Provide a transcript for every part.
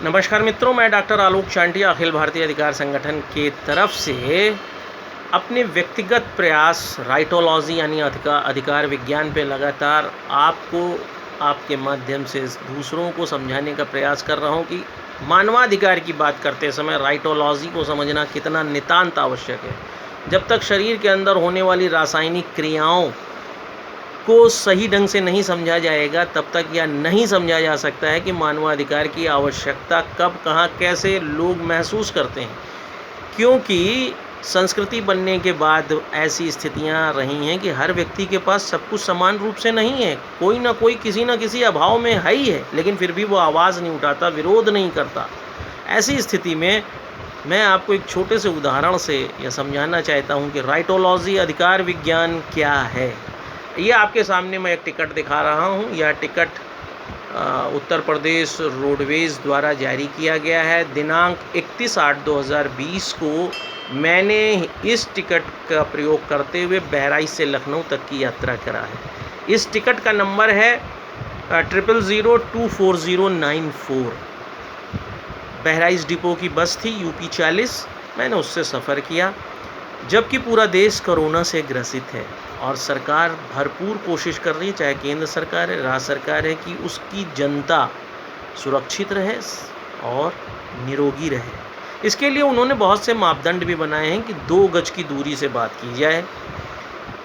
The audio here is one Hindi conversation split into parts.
नमस्कार मित्रों, मैं डॉक्टर आलोक चांटिया अखिल भारतीय अधिकार संगठन के तरफ से अपने व्यक्तिगत प्रयास राइटोलॉजी यानी अधिकार विज्ञान पे लगातार आपको आपके माध्यम से दूसरों को समझाने का प्रयास कर रहा हूँ कि मानवाधिकार की बात करते समय राइटोलॉजी को समझना कितना नितांत आवश्यक है। जब तक शरीर के अंदर होने वाली रासायनिक क्रियाओं को सही ढंग से नहीं समझा जाएगा, तब तक यह नहीं समझा जा सकता है कि मानवाधिकार की आवश्यकता कब, कहाँ, कैसे लोग महसूस करते हैं। क्योंकि संस्कृति बनने के बाद ऐसी स्थितियाँ रही हैं कि हर व्यक्ति के पास सब कुछ समान रूप से नहीं है। कोई ना कोई किसी न किसी अभाव में है ही है, लेकिन फिर भी वो आवाज़ नहीं उठाता, विरोध नहीं करता। ऐसी स्थिति में मैं आपको एक छोटे से उदाहरण से यह समझाना चाहता हूँ कि राइटोलॉजी अधिकार विज्ञान क्या है। ये आपके सामने मैं एक टिकट दिखा रहा हूँ। यह टिकट उत्तर प्रदेश रोडवेज़ द्वारा जारी किया गया है। दिनांक 31/8/2020 को मैंने इस टिकट का प्रयोग करते हुए बहराइच से लखनऊ तक की यात्रा करा है। इस टिकट का नंबर है 00024094। बहराइच डिपो की बस थी UP 40। मैंने उससे सफ़र किया। जबकि पूरा देश कोरोना से ग्रसित है और सरकार भरपूर कोशिश कर रही है, चाहे केंद्र सरकार है, राज्य सरकार है, कि उसकी जनता सुरक्षित रहे और निरोगी रहे। इसके लिए उन्होंने बहुत से मापदंड भी बनाए हैं कि 2 गज की दूरी से बात की जाए।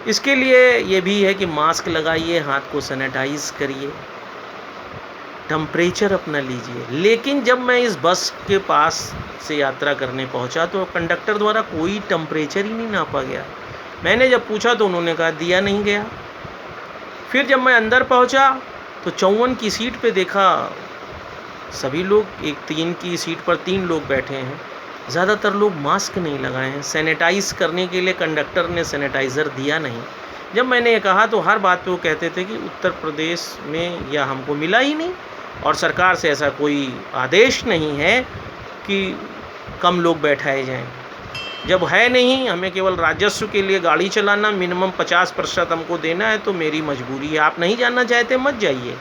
इसके लिए ये भी है कि मास्क लगाइए, हाथ को सैनिटाइज करिए, टेम्परेचर अपना लीजिए। लेकिन जब मैं इस बस के पास से यात्रा करने पहुंचा तो कंडक्टर द्वारा कोई टेम्परेचर ही नहीं नापा गया। मैंने जब पूछा तो उन्होंने कहा दिया नहीं गया। फिर जब मैं अंदर पहुंचा तो 54 की सीट पे देखा सभी लोग, एक 3 की सीट पर 3 लोग बैठे हैं। ज़्यादातर लोग मास्क नहीं लगाए हैं। सैनिटाइज़ करने के लिए कंडक्टर ने सैनिटाइज़र दिया नहीं। जब मैंने ये कहा तो हर बात पे वो कहते थे कि उत्तर प्रदेश में यह हमको मिला ही नहीं और सरकार से ऐसा कोई आदेश नहीं है कि कम लोग बैठाए जाएं। जब है नहीं, हमें केवल राजस्व के लिए गाड़ी चलाना, मिनिमम 50% हमको देना है, तो मेरी मजबूरी है। आप नहीं जानना चाहते मत जाइए।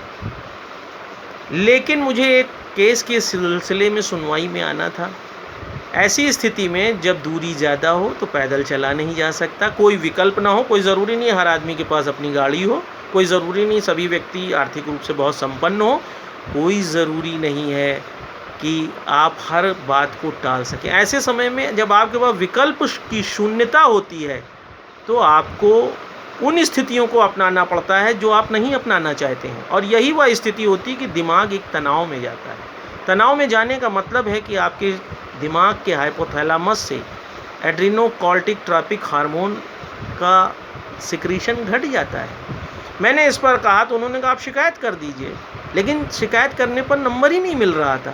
लेकिन मुझे एक केस के सिलसिले में सुनवाई में आना था। ऐसी स्थिति में जब दूरी ज़्यादा हो तो पैदल चला नहीं जा सकता, कोई विकल्प ना हो। कोई ज़रूरी नहीं हर आदमी के पास अपनी गाड़ी हो, कोई ज़रूरी नहीं सभी व्यक्ति आर्थिक रूप से बहुत संपन्न हो, कोई ज़रूरी नहीं है कि आप हर बात को टाल सकें। ऐसे समय में जब आपके पास विकल्प की शून्यता होती है तो आपको उन स्थितियों को अपनाना पड़ता है जो आप नहीं अपनाना चाहते हैं। और यही वह स्थिति होती है कि दिमाग एक तनाव में जाता है। तनाव में जाने का मतलब है कि आपके दिमाग के हाइपोथैलेमस से एड्रेनोकॉर्टिक ट्रॉपिक हार्मोन का सिक्रीशन घट जाता है। मैंने इस पर कहा तो उन्होंने कहा आप शिकायत कर दीजिए, लेकिन शिकायत करने पर नंबर ही नहीं मिल रहा था।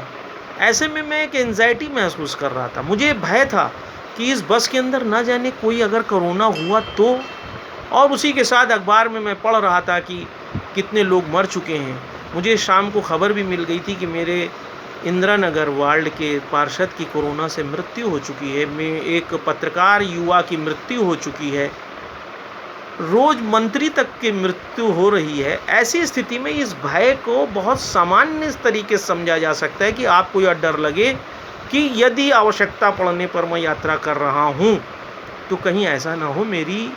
ऐसे में मैं एक एंजाइटी महसूस कर रहा था। मुझे भय था कि इस बस के अंदर ना जाने कोई अगर कोरोना हुआ तो। और उसी के साथ अखबार में मैं पढ़ रहा था कि कितने लोग मर चुके हैं। मुझे शाम को खबर भी मिल गई थी कि मेरे इंदिरा नगर वार्ड के पार्षद की कोरोना से मृत्यु हो चुकी है। मैं एक पत्रकार युवा की मृत्यु हो चुकी है। रोज मंत्री तक की मृत्यु हो रही है। ऐसी स्थिति में इस भय को बहुत सामान्य तरीके से समझा जा सकता है कि आपको यह डर लगे कि यदि आवश्यकता पड़ने पर मैं यात्रा कर रहा हूं तो कहीं ऐसा ना हो मेरी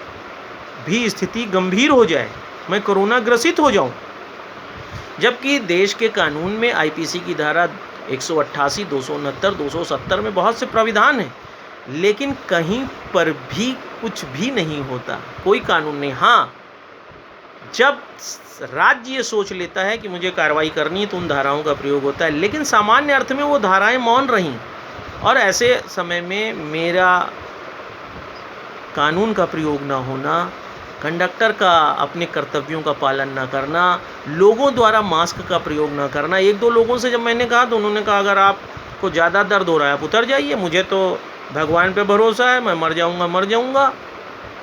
भी स्थिति गंभीर हो जाए, मैं कोरोना ग्रसित हो जाऊं। जबकि देश के कानून में IPC की धारा 188, 269, 270 में बहुत से प्राविधान हैं, लेकिन कहीं पर भी कुछ भी नहीं होता, कोई कानून नहीं। हाँ, जब राज्य ये सोच लेता है कि मुझे कार्रवाई करनी है तो उन धाराओं का प्रयोग होता है, लेकिन सामान्य अर्थ में वो धाराएं मौन रहीं। और ऐसे समय में मेरा कानून का प्रयोग ना होना, कंडक्टर का अपने कर्तव्यों का पालन ना करना, लोगों द्वारा मास्क का प्रयोग ना करना। 1-2 लोगों से जब मैंने कहा तो उन्होंने कहा अगर आपको ज़्यादा दर्द हो रहा है आप उतर जाइए, मुझे तो भगवान पे भरोसा है, मैं मर जाऊंगा।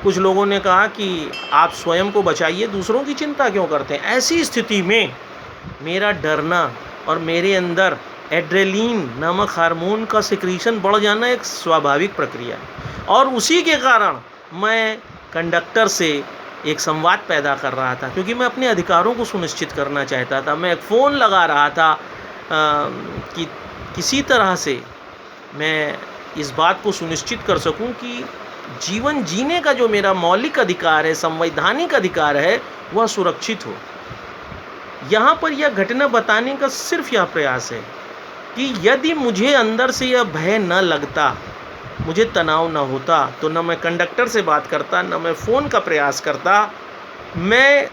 कुछ लोगों ने कहा कि आप स्वयं को बचाइए, दूसरों की चिंता क्यों करते हैं। ऐसी स्थिति में मेरा डरना और मेरे अंदर एड्रेनलिन नामक हार्मोन का सिक्रीशन बढ़ जाना एक स्वाभाविक प्रक्रिया है। और उसी के कारण मैं कंडक्टर से एक संवाद पैदा कर रहा था, क्योंकि मैं अपने अधिकारों को सुनिश्चित करना चाहता था। मैं एक फ़ोन लगा रहा था कि किसी तरह से मैं इस बात को सुनिश्चित कर सकूं कि जीवन जीने का जो मेरा मौलिक अधिकार है, संवैधानिक अधिकार है, वह सुरक्षित हो। यहाँ पर यह घटना बताने का सिर्फ यह प्रयास है कि यदि मुझे अंदर से यह भय न लगता, मुझे तनाव न होता, तो न मैं कंडक्टर से बात करता, न मैं फ़ोन का प्रयास करता, मैं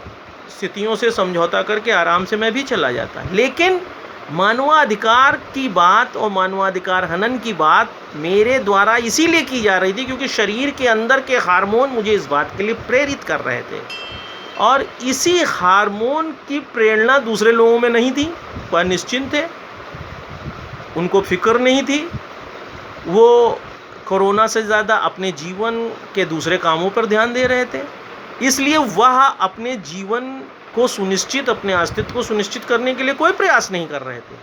स्थितियों से समझौता करके आराम से मैं भी चला जाता। लेकिन मानवाधिकार की बात और मानवाधिकार हनन की बात मेरे द्वारा इसीलिए की जा रही थी क्योंकि शरीर के अंदर के हार्मोन मुझे इस बात के लिए प्रेरित कर रहे थे, और इसी हार्मोन की प्रेरणा दूसरे लोगों में नहीं थी। वह निश्चिंत थे, उनको फिक्र नहीं थी, वो कोरोना से ज़्यादा अपने जीवन के दूसरे कामों पर ध्यान दे रहे थे। इसलिए वह अपने जीवन को सुनिश्चित, अपने अस्तित्व को सुनिश्चित करने के लिए कोई प्रयास नहीं कर रहे थे,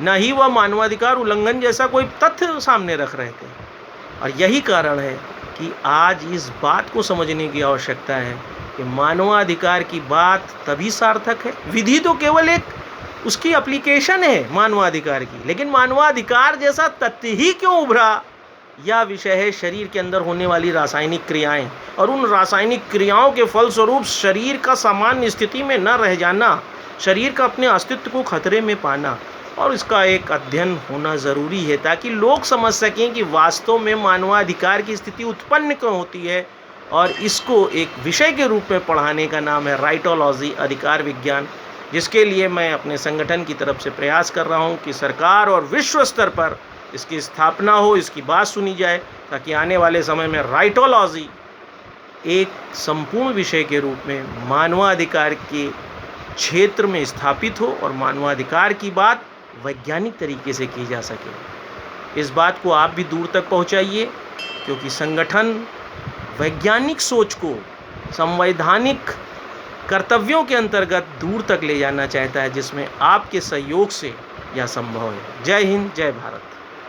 न ही वह मानवाधिकार उल्लंघन जैसा कोई तथ्य सामने रख रहे थे। और यही कारण है कि आज इस बात को समझने की आवश्यकता है कि मानवाधिकार की बात तभी सार्थक है। विधि तो केवल एक उसकी एप्लीकेशन है मानवाधिकार की, लेकिन मानवाधिकार जैसा तथ्य ही क्यों उभरा, यह विषय है शरीर के अंदर होने वाली रासायनिक क्रियाएं, और उन रासायनिक क्रियाओं के फलस्वरूप शरीर का सामान्य स्थिति में न रह जाना, शरीर का अपने अस्तित्व को खतरे में पाना, और इसका एक अध्ययन होना ज़रूरी है ताकि लोग समझ सकें कि वास्तव में मानवाधिकार की स्थिति उत्पन्न क्यों होती है। और इसको एक विषय के रूप में पढ़ाने का नाम है राइटोलॉजी, अधिकार विज्ञान, जिसके लिए मैं अपने संगठन की तरफ से प्रयास कर रहा हूँ कि सरकार और विश्व स्तर पर इसकी स्थापना हो, इसकी बात सुनी जाए, ताकि आने वाले समय में राइटोलॉजी एक संपूर्ण विषय के रूप में मानवाधिकार के क्षेत्र में स्थापित हो और मानवाधिकार की बात वैज्ञानिक तरीके से की जा सके। इस बात को आप भी दूर तक पहुंचाइए, क्योंकि संगठन वैज्ञानिक सोच को संवैधानिक कर्तव्यों के अंतर्गत दूर तक ले जाना चाहता है, जिसमें आपके सहयोग से यह संभव है। जय हिंद, जय भारत।